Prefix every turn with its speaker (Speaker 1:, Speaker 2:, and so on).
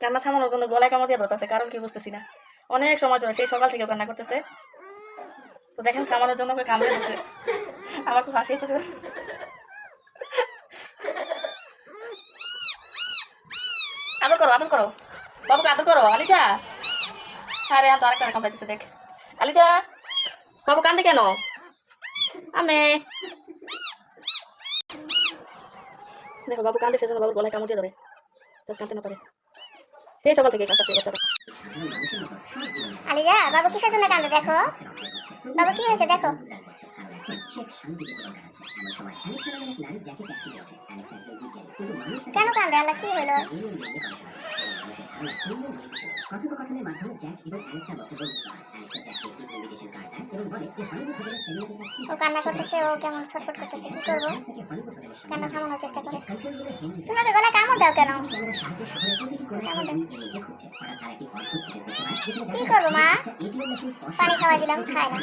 Speaker 1: কান্না থামানোর জন্য গলায় কামড় দিয়ে ধরতেছে, কারণ কি বুঝতেছি না। অনেক সময় ধরে সেই সকাল থেকে কান্না করতেছে। তো দেখেন থামানোর জন্য ওকে কামড়ে দিচ্ছে। আমার খুব হাসি হচ্ছে। আদর করো, আদর করো, বাবুকে আদর করো। আলিজা, আরে আমি তো আরেকটা কামড়াইতেছে দেখ। আলিজা, বাবু কান্দে কেন? আমি দেখো বাবু কান্দে, সেজন্য বাবুর গলায় কামড় দিয়ে ধরে, যাতে কাঁদতে না পারে। সেই সকাল থেকে কাঁদতেছে বাচ্চাটা।
Speaker 2: আলিজা, বাবু কিসের জন্য কান্দে দেখো? বাবু কি হয়েছে দেখো? কেন কান্দে আল্লাহ, কি হলো?
Speaker 3: কথোপকথনের মাধ্যমে জ্যাক এবং অ্যালেক্সা বক্তব্য
Speaker 2: ও কান্না করতেছে, ও কেমন ছটফট করতেছে, কি করবো? কান্না থামানোর চেষ্টা করে। তুমি ওকে গলায় কামড় দাও কেন? কামড় দাও। কি করবো মা? পানি খাওয়াই দিলাম, খায় না।